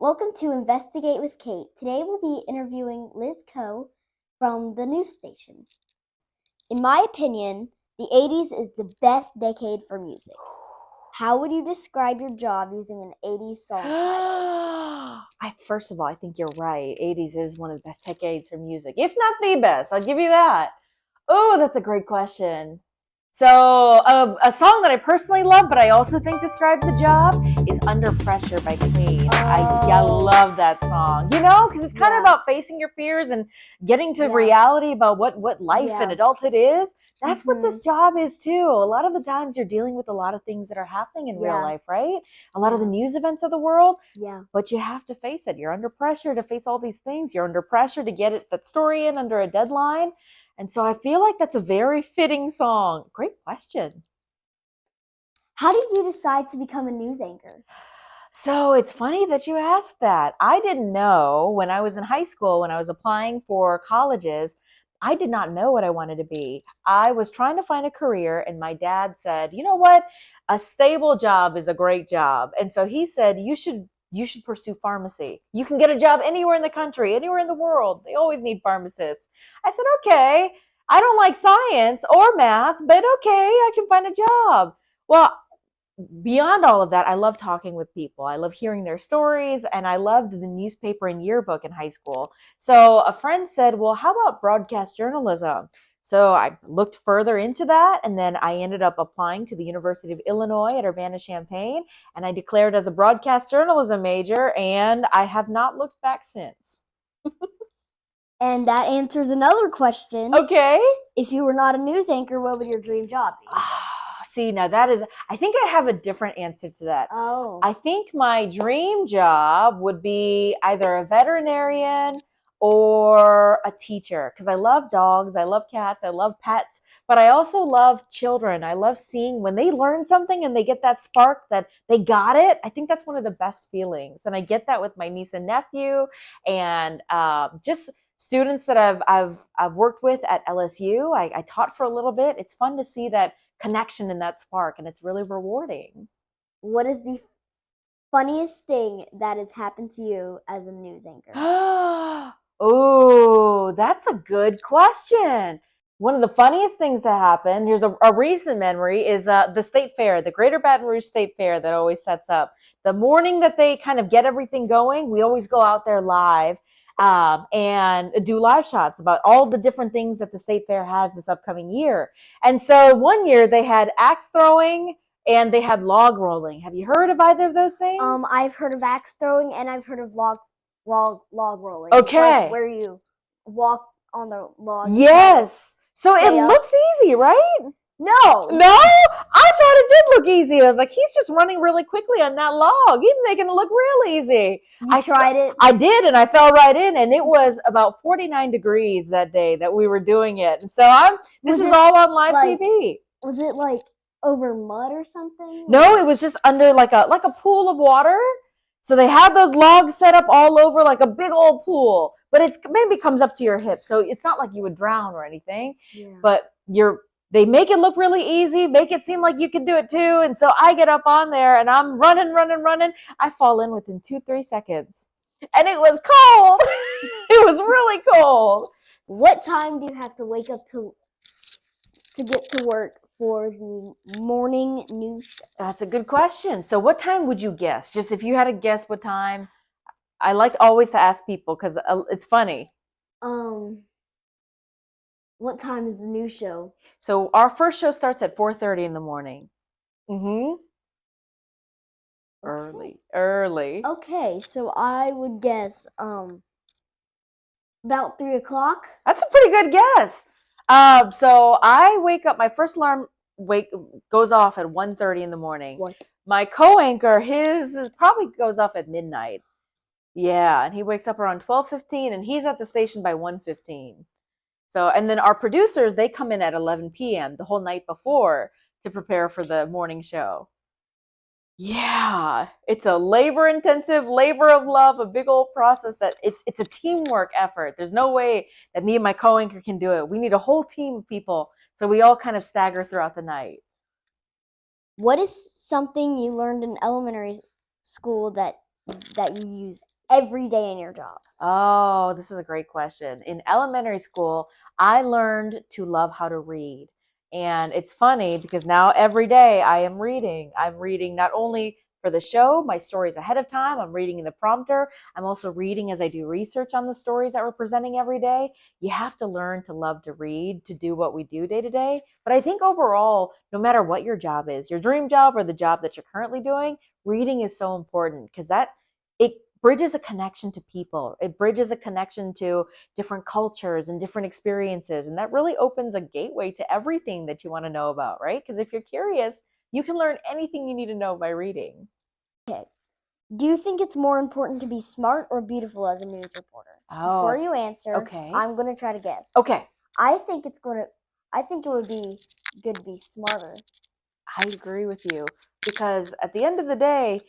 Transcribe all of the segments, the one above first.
Welcome to Investigate with Kate. Today we'll be interviewing Liz Koh from the news station. In my opinion, the 80s is the best decade for music. How would you describe your job using an 80s song title? First of all, I think you're right. 80s is one of the best decades for music, if not the best. I'll give you that. Oh, that's a great question. So, a song that I personally love, but I also think describes the job, is Under Pressure by Queen. I love that song, because it's kind of about facing your fears and getting to reality about what life and adulthood is. That's what this job is, too. A lot of the times you're dealing with a lot of things that are happening in real life, right? A lot of the news events of the world. Yeah. But you have to face it. You're under pressure to face all these things. You're under pressure to get that story in under a deadline. And so I feel like that's a very fitting song. Great question. How did you decide to become a news anchor? So it's funny that you asked that. I didn't know when I was in high school, when I was applying for colleges, I did not know what I wanted to be. I was trying to find a career, and my dad said, you know what? A stable job is a great job. And so he said, you should pursue pharmacy. You can get a job anywhere in the country, anywhere in the world. They always need pharmacists. I said, okay, I don't like science or math, but okay, I can find a job. Well, beyond all of that, I love talking with people. I love hearing their stories, and I loved the newspaper and yearbook in high school. So a friend said, well, how about broadcast journalism? So I looked further into that, and then I ended up applying to the University of Illinois at Urbana-Champaign, and I declared as a broadcast journalism major, and I have not looked back since. And that answers another question. Okay. If you were not a news anchor, what would your dream job be? See, now I think I have a different answer to that. Oh. I think my dream job would be either a veterinarian or a teacher, because I love dogs, I love cats, I love pets, but I also love children. I love seeing when they learn something and they get that spark that they got it. I think that's one of the best feelings. And I get that with my niece and nephew, and just students that I've worked with at LSU. I taught for a little bit. It's fun to see that connection and that spark, and it's really rewarding. What is the funniest thing that has happened to you as a news anchor? Oh, that's a good question. One of the funniest things that happened, here's a recent memory, is the state fair, the Greater Baton Rouge State Fair that always sets up. The morning that they kind of get everything going, we always go out there live and do live shots about all the different things that the state fair has this upcoming year. And so one year they had axe throwing and they had log rolling. Have you heard of either of those things? I've heard of axe throwing, and I've heard of log rolling. Okay. It's like where you walk on the log. Yes. So it looks easy, right? No. I thought it did look easy. I was like, he's just running really quickly on that log. He's making it look real easy. You tried it? I did, and I fell right in, and it was about 49 degrees that day that we were doing it. And so this is all on live TV. Was it like over mud or something? No, it was just under like a pool of water. So they had those logs set up all over like a big old pool, but it's maybe comes up to your hips. So it's not like you would drown or anything, but they make it look really easy, make it seem like you can do it too. And so I get up on there and I'm running. I fall in within 2-3 seconds, and it was cold. It was really cold. What time do you have to wake up to get to work for the morning news? That's a good question. So what time would you guess? Just if you had to guess what time. I like always to ask people because it's funny. What time is the news show? So our first show starts at 4:30 in the morning. Early. Okay, so I would guess about 3 o'clock. That's a pretty good guess. So I wake up. My first alarm goes off at 1:30 in the morning. What? My co-anchor, his probably goes off at midnight. Yeah, and he wakes up around 12:15, and he's at the station by 1:15. So, and then our producers, they come in at 11 p.m. the whole night before to prepare for the morning show. Yeah, it's a labor-intensive, labor of love, a big old process that it's a teamwork effort. There's no way that me and my co-anchor can do it. We need a whole team of people, so we all kind of stagger throughout the night. What is something you learned in elementary school that you use every day in your job? Oh, this is a great question. In elementary school, I learned to love how to read. And it's funny because now every day I am reading. I'm reading not only for the show, my stories ahead of time, I'm reading in the prompter. I'm also reading as I do research on the stories that we're presenting every day. You have to learn to love to read to do what we do day to day. But I think overall, no matter what your job is, your dream job or the job that you're currently doing, reading is so important because it bridges a connection to people. It bridges a connection to different cultures and different experiences. And that really opens a gateway to everything that you want to know about, right? Because if you're curious, you can learn anything you need to know by reading. Okay. Do you think it's more important to be smart or beautiful as a news reporter? Oh, Before you answer, okay. I'm going to try to guess. Okay. I think it would be good to be smarter. I agree with you because at the end of the day,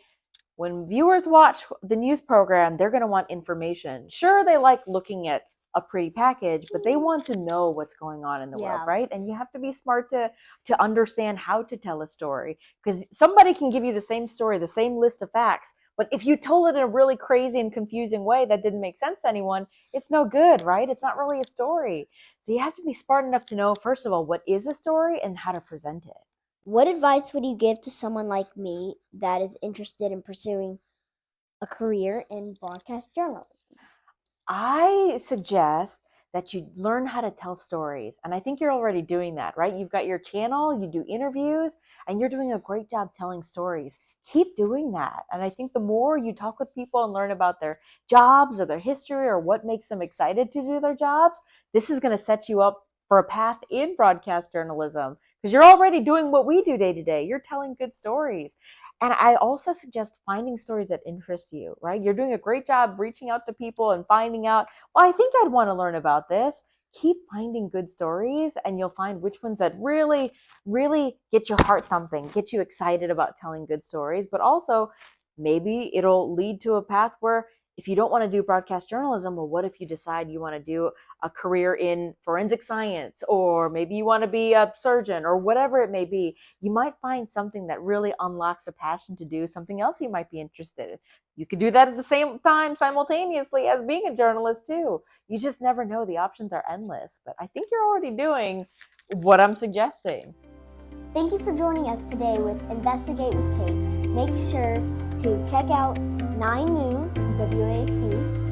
when viewers watch the news program, they're going to want information. Sure, they like looking at a pretty package, but they want to know what's going on in the world, right? And you have to be smart to understand how to tell a story because somebody can give you the same story, the same list of facts, but if you told it in a really crazy and confusing way that didn't make sense to anyone, it's no good, right? It's not really a story. So you have to be smart enough to know, first of all, what is a story and how to present it. What advice would you give to someone like me that is interested in pursuing a career in broadcast journalism? I suggest that you learn how to tell stories. And I think you're already doing that, right? You've got your channel, you do interviews, and you're doing a great job telling stories. Keep doing that. And I think the more you talk with people and learn about their jobs or their history or what makes them excited to do their jobs, this is going to set you up for a path in broadcast journalism because you're already doing what we do day to day. You're telling good stories. And I also suggest finding stories that interest you, right? You're doing a great job reaching out to people and finding out, well, I think I'd want to learn about this. Keep finding good stories and you'll find which ones that really, really get your heart thumping, get you excited about telling good stories. But also, maybe it'll lead to a path where if you don't want to do broadcast journalism, well, what if you decide you want to do a career in forensic science, or maybe you want to be a surgeon, or whatever it may be? You might find something that really unlocks a passion to do something else you might be interested in. You could do that at the same time simultaneously as being a journalist too. You just never know. The options are endless. But I think you're already doing what I'm suggesting. Thank you for joining us today with Investigate with Kate. Make sure to check out 9 News, WAFB,